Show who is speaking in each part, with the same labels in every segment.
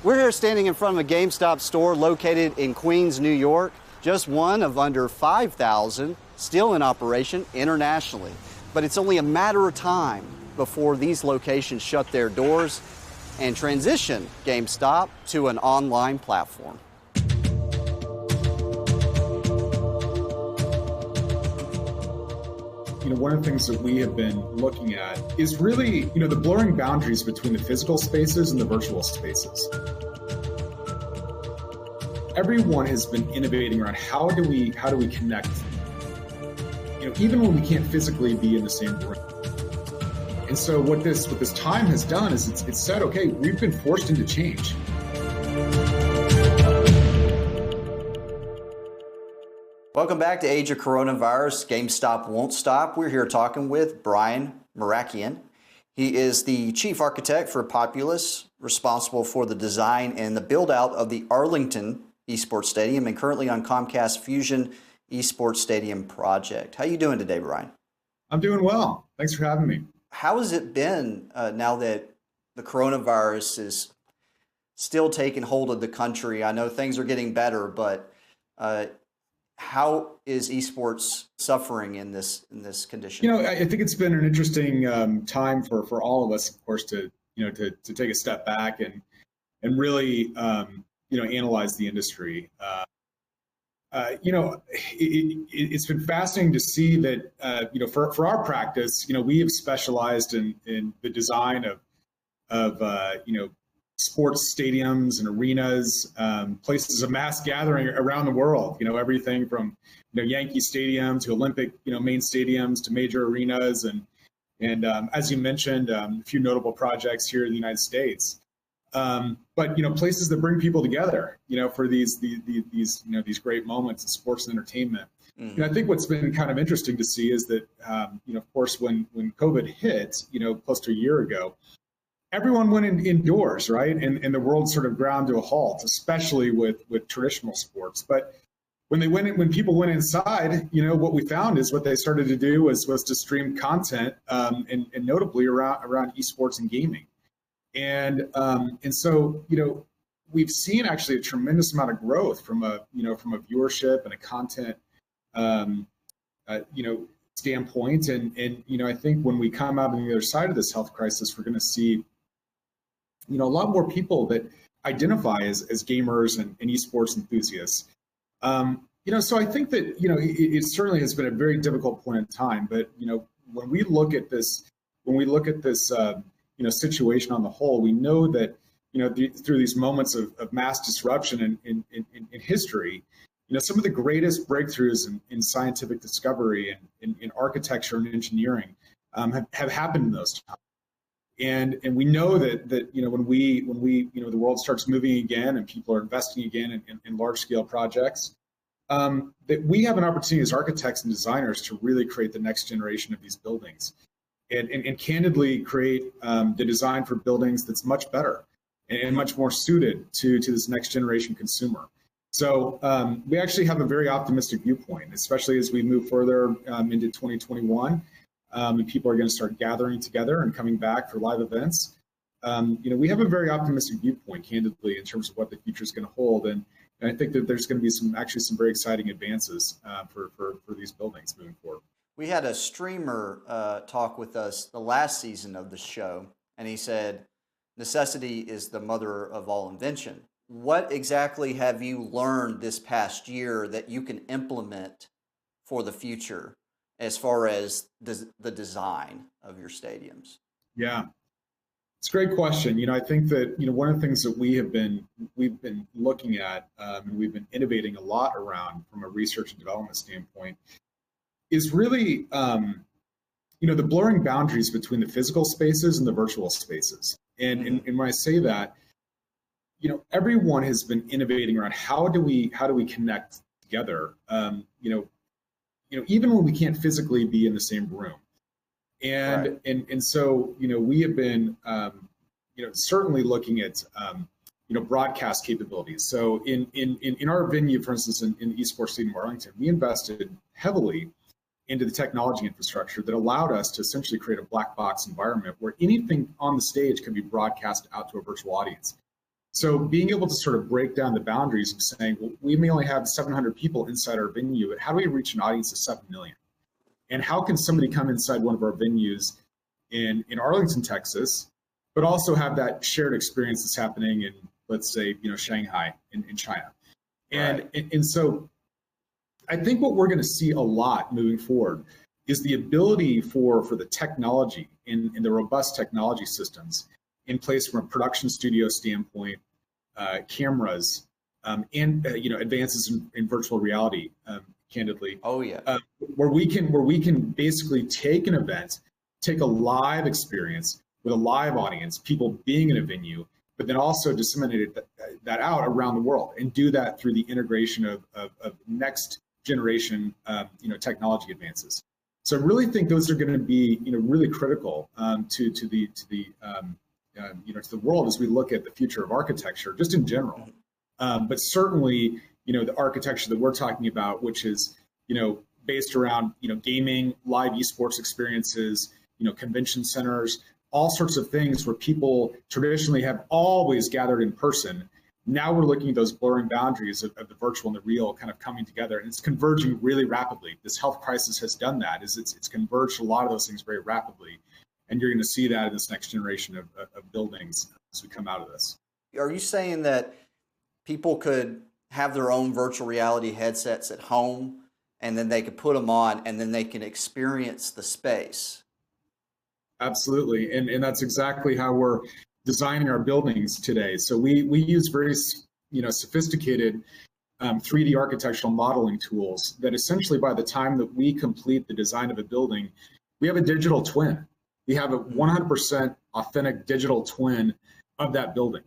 Speaker 1: We're here standing in front of a GameStop store located in Queens, New York, just one of under 5,000 still in operation internationally. But it's only a matter of time before these locations shut their doors and transition GameStop to an online platform.
Speaker 2: One of the things that we have been looking at is really, the blurring boundaries between the physical spaces and the virtual spaces. Everyone has been innovating around how do we connect, even when we can't physically be in the same room. And so what this time has done is it's said, okay, we've been forced into change.
Speaker 1: Welcome back to Age of Coronavirus. GameStop won't stop. We're here talking with Brian McCracken. He is the chief architect for Populous, responsible for the design and the build out of the Arlington Esports Stadium and currently on Comcast Fusion Esports Stadium project. How are you doing today, Brian?
Speaker 2: I'm doing well. Thanks for having me.
Speaker 1: How has it been now that the coronavirus is still taking hold of the country? I know things are getting better, but how is esports suffering in this condition?
Speaker 2: I think it's been an interesting time for all of us, of course, to take a step back and really analyze the industry. It's been fascinating to see that for our practice, we have specialized in the design of sports stadiums and arenas, places of mass gathering around the world. Everything from Yankee Stadium to Olympic main stadiums to major arenas, and as you mentioned, a few notable projects here in the United States. But places that bring people together, for these great moments of sports and entertainment.
Speaker 1: Mm-hmm.
Speaker 2: I think what's been kind of interesting to see is that of course when COVID hit, close to a year ago, everyone went indoors, right? And the world sort of ground to a halt, especially with traditional sports. But when people went inside, what we found is what they started to do was to stream content, and notably around esports and gaming. And so, we've seen actually a tremendous amount of growth from a viewership and a content, standpoint. And I think when we come out on the other side of this health crisis, we're going to see, a lot more people that identify as gamers and esports enthusiasts. So I think that, it certainly has been a very difficult point in time. But, when we look at this, situation on the whole, we know that, through these moments of mass disruption in history, some of the greatest breakthroughs in scientific discovery and in architecture and engineering have happened in those times. And we know that when the world starts moving again and people are investing again in large scale projects, that we have an opportunity as architects and designers to really create the next generation of these buildings, and candidly create the design for buildings that's much better and much more suited to this next generation consumer. So we actually have a very optimistic viewpoint, especially as we move further into 2021. And people are going to start gathering together and coming back for live events. We have a very optimistic viewpoint, candidly, in terms of what the future is going to hold. And I think that there's going to be some very exciting advances for these buildings moving forward.
Speaker 1: We had a streamer talk with us the last season of the show, and he said, necessity is the mother of all invention. What exactly have you learned this past year that you can implement for the future as far as the design of your stadiums?
Speaker 2: Yeah, it's a great question. I think that, one of the things that we've been looking at and we've been innovating a lot around from a research and development standpoint is really, the blurring boundaries between the physical spaces and the virtual spaces. And when I say that, everyone has been innovating around how do we connect together, even when we can't physically be in the same room. And
Speaker 1: right.
Speaker 2: and so, we have been, certainly looking at, broadcast capabilities. So in our venue, for instance, in the Esports Stadium of Arlington, we invested heavily into the technology infrastructure that allowed us to essentially create a black box environment where anything on the stage can be broadcast out to a virtual audience. So being able to sort of break down the boundaries of saying, well, we may only have 700 people inside our venue, but how do we reach an audience of 7 million? And how can somebody come inside one of our venues in Arlington, Texas, but also have that shared experience that's happening in, let's say, Shanghai in China? And,
Speaker 1: Right.
Speaker 2: and so I think what we're going to see a lot moving forward is the ability for the technology in the robust technology systems in place from a production studio standpoint, cameras, and advances in virtual reality, candidly.
Speaker 1: Oh yeah.
Speaker 2: Where we can basically take an event, take a live experience with a live audience, people being in a venue, but then also disseminate that out around the world, and do that through the integration of next generation technology advances. So I really think those are going to be really critical to the world as we look at the future of architecture, just in general. But certainly the architecture that we're talking about, which is based around gaming, live esports experiences, convention centers, all sorts of things where people traditionally have always gathered in person. Now we're looking at those blurring boundaries of the virtual and the real kind of coming together, and it's converging really rapidly. This health crisis has done that. It's converged a lot of those things very rapidly, and you're going to see that in this next generation of buildings as we come out of this.
Speaker 1: Are you saying that people could have their own virtual reality headsets at home, and then they could put them on, and then they can experience the space?
Speaker 2: Absolutely, and that's exactly how we're designing our buildings today. So we use very sophisticated 3D architectural modeling tools that essentially, by the time that we complete the design of a building, we have a digital twin. We have a 100% authentic digital twin of that building.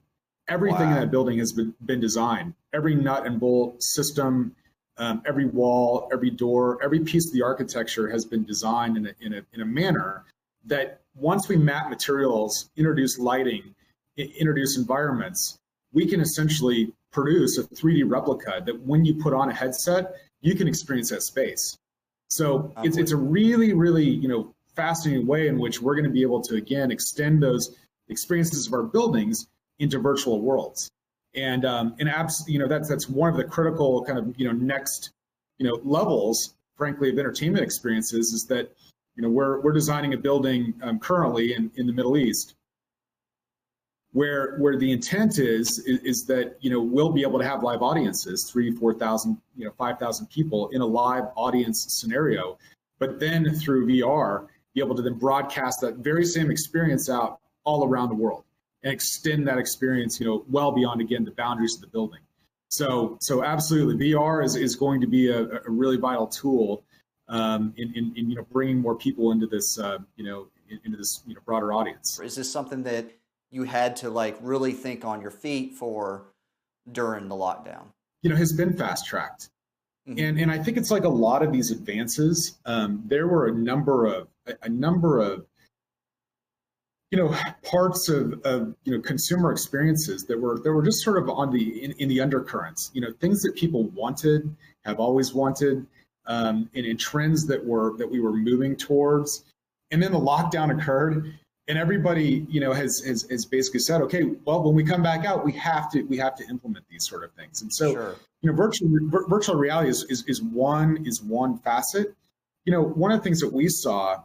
Speaker 2: Everything in that building has been designed. Every nut and bolt system, every wall, every door, every piece of the architecture has been designed in a manner that once we map materials, introduce lighting, introduce environments, we can essentially produce a 3D replica that when you put on a headset, you can experience that space. So it's a really, really, fascinating way in which we're going to be able to, again, extend those experiences of our buildings into virtual worlds. And that's one of the critical kind of, next, levels, frankly, of entertainment experiences, is that, we're designing a building currently in the Middle East where the intent is that, we'll be able to have live audiences, 3,000, 4,000, 5,000 people in a live audience scenario, but then through VR, be able to then broadcast that very same experience out all around the world and extend that experience, well beyond, again, the boundaries of the building. So absolutely, VR is going to be a really vital tool in bringing more people into this broader audience.
Speaker 1: Is this something that you had to really think on your feet for during the lockdown?
Speaker 2: Has been fast tracked, and I think it's like a lot of these advances. There were a number of parts of consumer experiences that were just sort of on in the undercurrents. Things that people wanted, have always wanted. And in trends that we were moving towards, and then the lockdown occurred, and everybody has basically said, okay, well, when we come back out, we have to implement these sort of things. And so, virtual reality is one facet. One of the things that we saw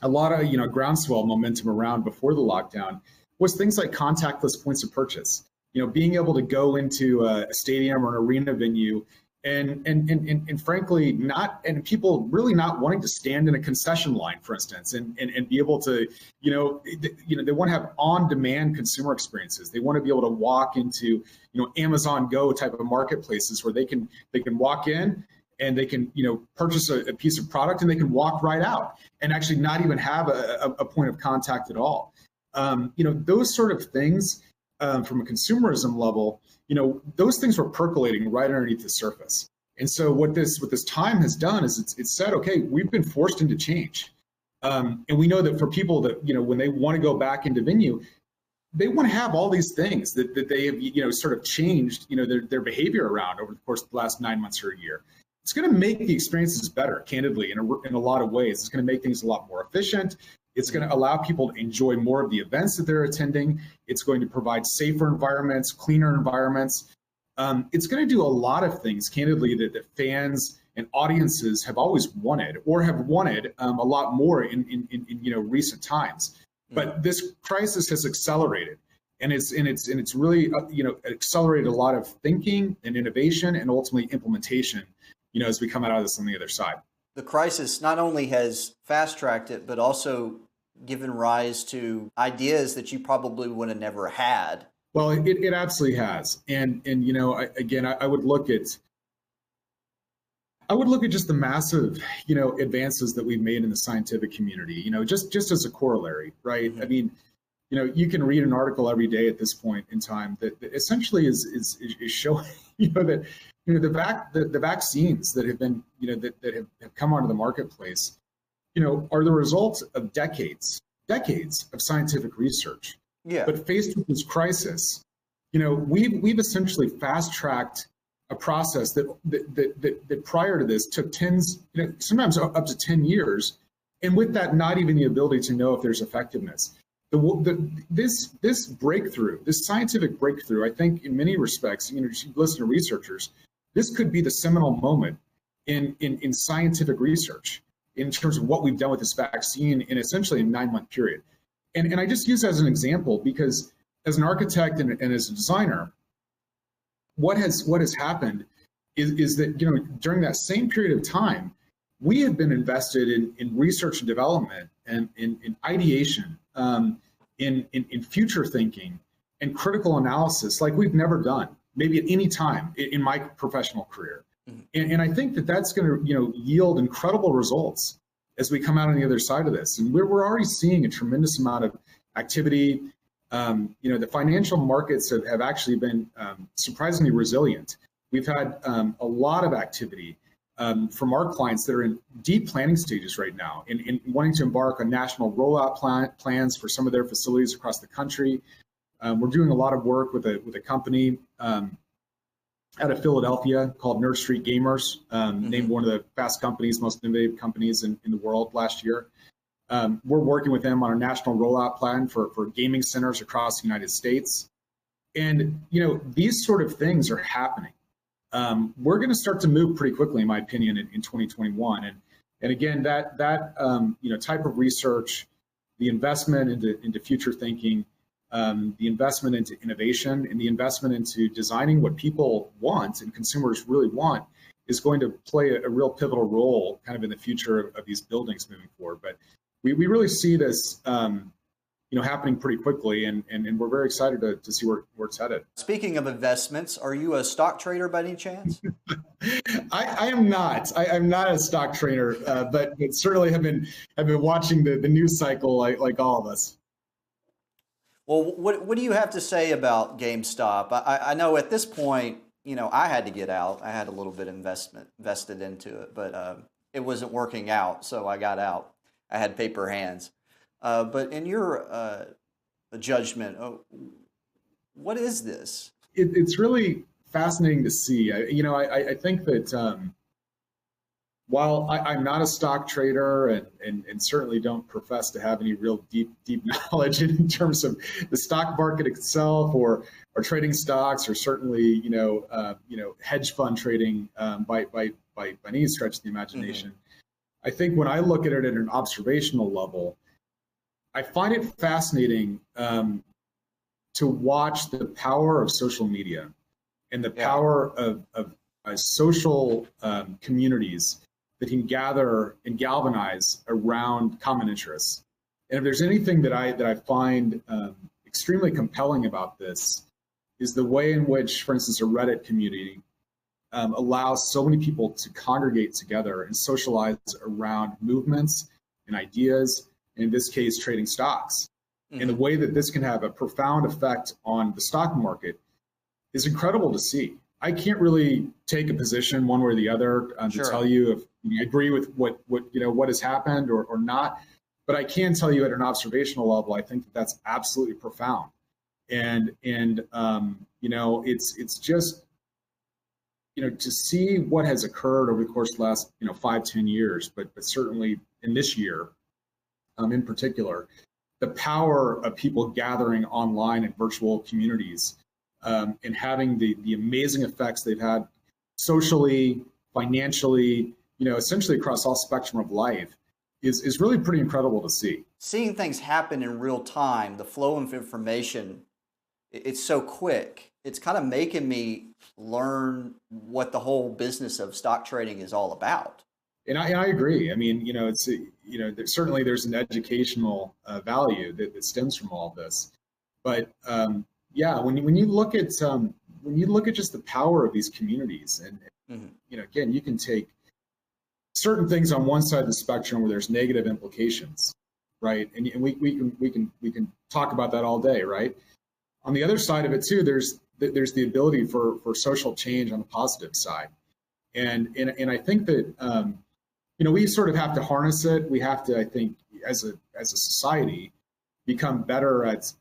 Speaker 2: a lot of groundswell momentum around before the lockdown was things like contactless points of purchase. Being able to go into a stadium or an arena venue. And frankly, people really not wanting to stand in a concession line, for instance, and be able to, they want to have on-demand consumer experiences. They want to be able to walk into, Amazon Go type of marketplaces where they can walk in and they can, purchase a piece of product and they can walk right out and actually not even have a point of contact at all. Those sort of things from a consumerism level. Those things were percolating right underneath the surface. And so what this time has done is it's said, okay, we've been forced into change. And we know that for people that, when they want to go back into venue, they want to have all these things that they have, sort of changed, their behavior around over the course of the last 9 months or a year. It's going to make the experiences better, candidly, in a lot of ways. It's going to make things a lot more efficient. It's going to allow people to enjoy more of the events that they're attending. It's going to provide safer environments, cleaner environments. It's going to do a lot of things, candidly, that fans and audiences have always wanted, or have wanted a lot more in recent times. But this crisis has accelerated, and it's really accelerated a lot of thinking and innovation and ultimately implementation. As we come out of this on the other side.
Speaker 1: The crisis not only has fast-tracked it, but also given rise to ideas that you probably would have never had.
Speaker 2: Well, it absolutely has. And I would look at just the massive, advances that we've made in the scientific community, just as a corollary, right? Mm-hmm. I mean, you can read an article every day at this point in time that essentially is showing, that the vaccines that have been, that have come onto the marketplace, are the result of decades of scientific research.
Speaker 1: Yeah.
Speaker 2: But faced with this crisis, we've essentially fast-tracked a process that prior to this took sometimes up to 10 years, and with that, not even the ability to know if there's effectiveness. This breakthrough, this scientific breakthrough, I think in many respects, you listen to researchers, this could be the seminal moment in scientific research in terms of what we've done with this vaccine in essentially a 9-month period. And I just use that as an example because as an architect and as a designer, what has happened is that during that same period of time, we have been invested in research and development and in ideation, in future thinking and critical analysis like we've never done, maybe at any time in my professional career. Mm-hmm. And I think that's going to yield incredible results as we come out on the other side of this. And we're already seeing a tremendous amount of activity. The financial markets have actually been surprisingly resilient. We've had a lot of activity from our clients that are in deep planning stages right now, in wanting to embark on national rollout plans for some of their facilities across the country. We're doing a lot of work with a company out of Philadelphia called Nerd Street Gamers, named one of the fast companies, most innovative companies in the world last year. We're working with them on a national rollout plan for gaming centers across the United States. And, these sort of things are happening. We're going to start to move pretty quickly, in my opinion, in 2021. And again, that type of research, the investment into future thinking, the investment into innovation, and the investment into designing what people want and consumers really want is going to play a real pivotal role kind of in the future of these buildings moving forward. But we really see this happening pretty quickly, and we're very excited to see where it's headed.
Speaker 1: Speaking of investments, are you a stock trader by any chance?
Speaker 2: I am not. I'm not a stock trader, but certainly have been watching the news cycle like all of us.
Speaker 1: Well, what do you have to say about GameStop? I know at this point, I had to get out. I had a little bit invested into it, but it wasn't working out, so I got out. I had paper hands. But in your judgment, what is this?
Speaker 2: It's really fascinating to see. I think that while I'm not a stock trader and certainly don't profess to have any real deep knowledge in terms of the stock market itself or trading stocks or certainly hedge fund trading by any stretch of the imagination, I think when I look at it at an observational level, I find it fascinating to watch the power of social media and the power of social communities that can gather and galvanize around common interests. And if there's anything that I find extremely compelling about this is the way in which, for instance, a Reddit community allows so many people to congregate together and socialize around movements and ideas, in this case, trading stocks. Mm-hmm. And the way that this can have a profound effect on the stock market is incredible to see. I can't really take a position one way or the other to tell you if I agree with what has happened or not, but I can tell you at an observational level, I think that's absolutely profound. And it's just, to see what has occurred over the course of the last, 5-10 years, but certainly in this year, in particular, the power of people gathering online in virtual communities and having the amazing effects they've had socially, financially, essentially across all spectrum of life is really pretty incredible to see.
Speaker 1: Seeing things happen in real time, the flow of information, it's so quick. It's kind of making me learn what the whole business of stock trading is all about.
Speaker 2: And I agree. I mean, it's certainly there's an educational value that stems from all of this, but yeah, when you look at just the power of these communities, and again, you can take certain things on one side of the spectrum where there's negative implications, right? And we can talk about that all day, right? On the other side of it too, there's the ability for social change on the positive side, and I think that we sort of have to harness it. We have to, I think, as a society, become better at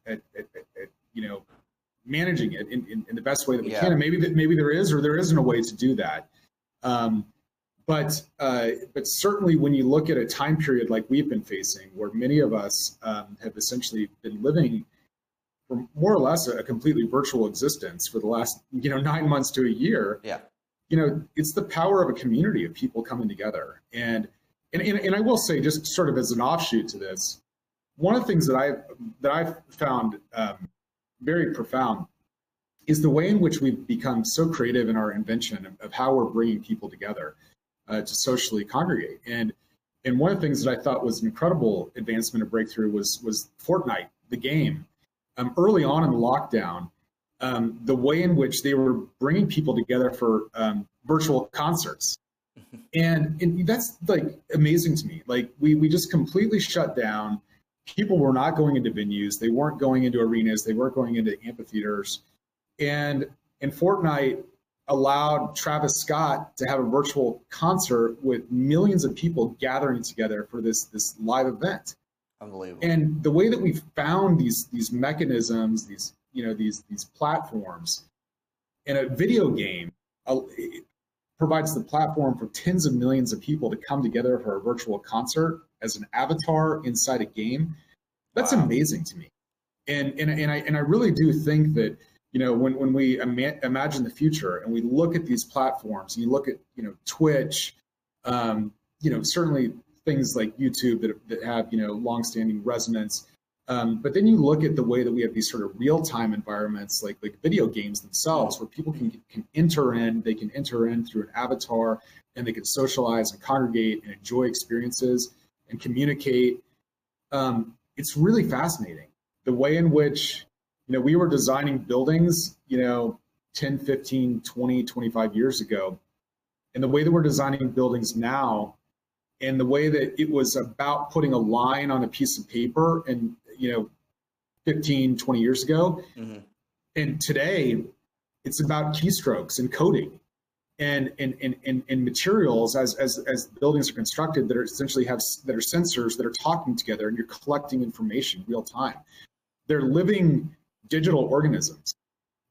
Speaker 2: managing it in the best way that we can. And maybe there is or there isn't a way to do that. But certainly when you look at a time period like we've been facing, where many of us have essentially been living for more or less a completely virtual existence for the last 9 months to a year.
Speaker 1: Yeah.
Speaker 2: It's the power of a community of people coming together. And I will say, just sort of as an offshoot to this, one of the things that I've found very profound is the way in which we've become so creative in our invention of how we're bringing people together to socially congregate. And one of the things that I thought was an incredible advancement or breakthrough was Fortnite, the game. Early on in the lockdown, the way in which they were bringing people together for virtual concerts. And that's like amazing to me. Like we just completely shut down. People were not going into venues. They weren't going into arenas. They weren't going into amphitheaters. And Fortnite allowed Travis Scott to have a virtual concert with millions of people gathering together for this live event.
Speaker 1: Unbelievable.
Speaker 2: And the way that we found these mechanisms, these platforms, and a video game provides the platform for tens of millions of people to come together for a virtual concert as an avatar inside a game. That's amazing to me. And I really do think that, when we imagine the future and we look at these platforms, and you look at, Twitch, certainly things like YouTube that have, longstanding resonance. But then you look at the way that we have these sort of real-time environments, like video games themselves, where people can enter in. They can enter in through an avatar, and they can socialize and congregate and enjoy experiences and communicate. It's really fascinating the way in which we were designing buildings 10, 15, 20, 25 years ago, and the way that we're designing buildings now, and the way that it was about putting a line on a piece of paper and 15, 20 years ago. Mm-hmm. And today it's about keystrokes and coding and materials as buildings are constructed that are essentially that are sensors that are talking together, and you're collecting information real time. They're living digital organisms,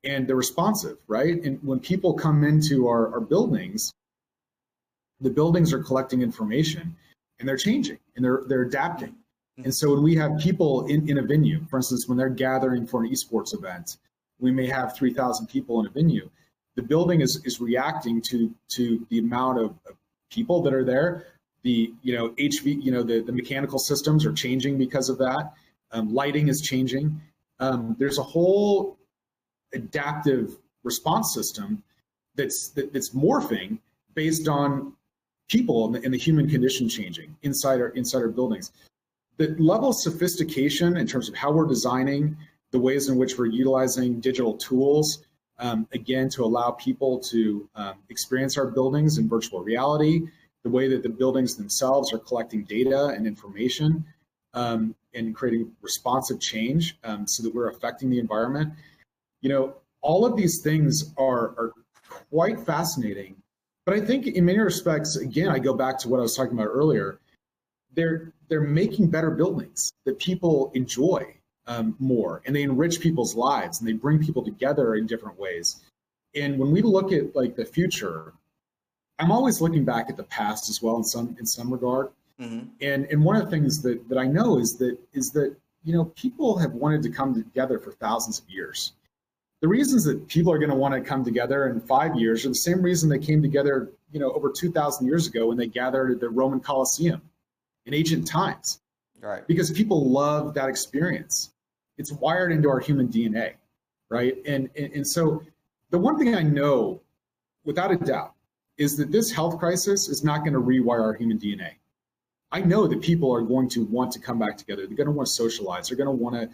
Speaker 2: and they're responsive, right? And when people come into our buildings, the buildings are collecting information, and they're changing, and they're adapting. And so when we have people in a venue, for instance, when they're gathering for an esports event, we may have 3,000 people in a venue. The building is reacting to the amount of people that are there. The the mechanical systems are changing because of that. Lighting is changing. There's a whole adaptive response system that's morphing based on people and the human condition changing inside our buildings. The level of sophistication in terms of how we're designing, the ways in which we're utilizing digital tools, again, to allow people to experience our buildings in virtual reality, the way that the buildings themselves are collecting data and information, and creating responsive change so that we're affecting the environment. All of these things are quite fascinating. But I think in many respects, again, I go back to what I was talking about earlier, they're making better buildings that people enjoy more, and they enrich people's lives, and they bring people together in different ways. And when we look at like the future, I'm always looking back at the past as well in some regard. And one of the things that I know is that people have wanted to come together for thousands of years. The reasons that people are going to want to come together in 5 years are the same reason they came together, over 2,000 years ago when they gathered at the Roman Colosseum in ancient times.
Speaker 1: Right.
Speaker 2: Because people love that experience. It's wired into our human DNA, right? And so the one thing I know without a doubt is that this health crisis is not going to rewire our human DNA. I know that people are going to want to come back together. They're going to want to socialize. They're going to want to,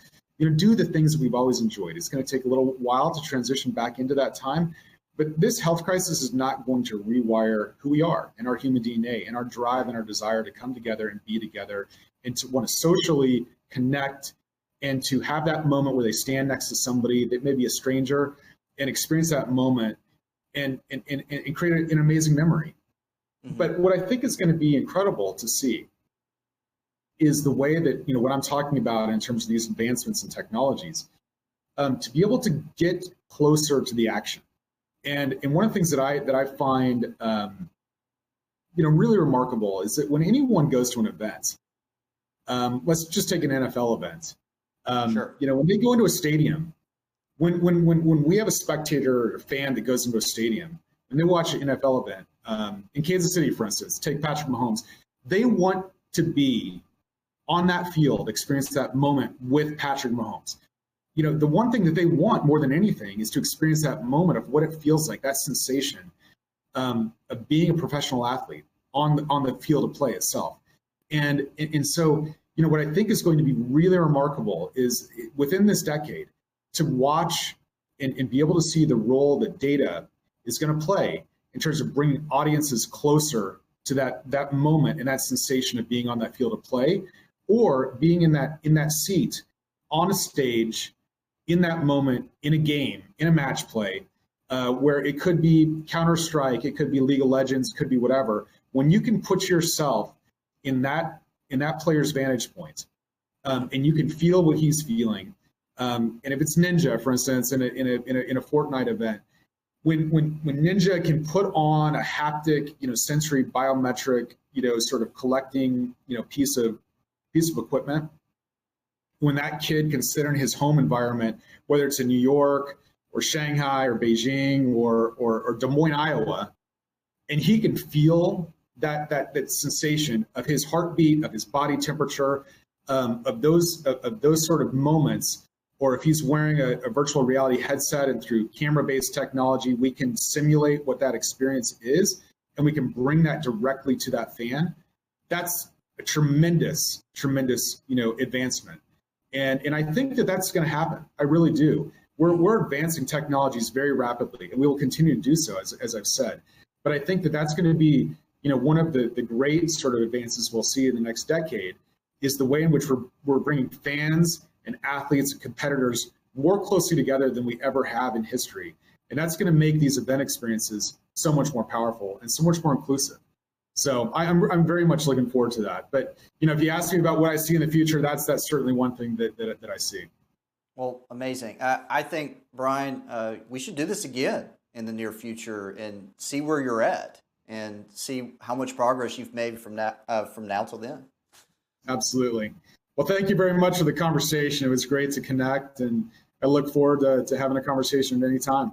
Speaker 2: do the things that we've always enjoyed. It's going to take a little while to transition back into that time. But this health crisis is not going to rewire who we are and our human DNA and our drive and our desire to come together and be together and to want to socially connect and to have that moment where they stand next to somebody that may be a stranger and experience that moment and create an amazing memory. But what I think is going to be incredible to see is the way that, what I'm talking about in terms of these advancements in technologies, to be able to get closer to the action. And one of the things that I find, really remarkable is that when anyone goes to an event, let's just take an NFL event.
Speaker 1: Sure.
Speaker 2: When they go into a stadium, when we have a spectator or fan that goes into a stadium and they watch an NFL event, in Kansas City, for instance, take Patrick Mahomes, they want to be on that field, experience that moment with Patrick Mahomes. The one thing that they want more than anything is to experience that moment of what it feels like, that sensation of being a professional athlete on the field of play itself. And so, what I think is going to be really remarkable is within this decade to watch and be able to see the role that data is going to play in terms of bringing audiences closer to that moment and that sensation of being on that field of play, or being in that seat on a stage in that moment in a game, in a match play, where it could be Counter-Strike, it could be League of Legends, it could be whatever. When you can put yourself in that player's vantage point, and you can feel what he's feeling, and if it's Ninja, for instance, in a Fortnite event, when Ninja can put on a haptic, sensory biometric, sort of collecting, piece of equipment, when that kid can sit in his home environment, whether it's in New York or Shanghai or Beijing or Des Moines, Iowa, and he can feel that sensation of his heartbeat, of his body temperature, of those sort of moments. Or if he's wearing a virtual reality headset and through camera-based technology, we can simulate what that experience is, and we can bring that directly to that fan. That's a tremendous, advancement. And I think that that's going to happen. I really do. We're advancing technologies very rapidly, and we will continue to do so, as I've said. But I think that that's going to be, one of the great sort of advances we'll see in the next decade is the way in which we're bringing fans and athletes and competitors more closely together than we ever have in history. And that's going to make these event experiences so much more powerful and so much more inclusive. So I'm very much looking forward to that. But, if you ask me about what I see in the future, that's certainly one thing that I see.
Speaker 1: Well, amazing. I think, Brian, we should do this again in the near future and see where you're at and see how much progress you've made from now till then.
Speaker 2: Absolutely. Well, thank you very much for the conversation. It was great to connect, and I look forward to having a conversation at any time.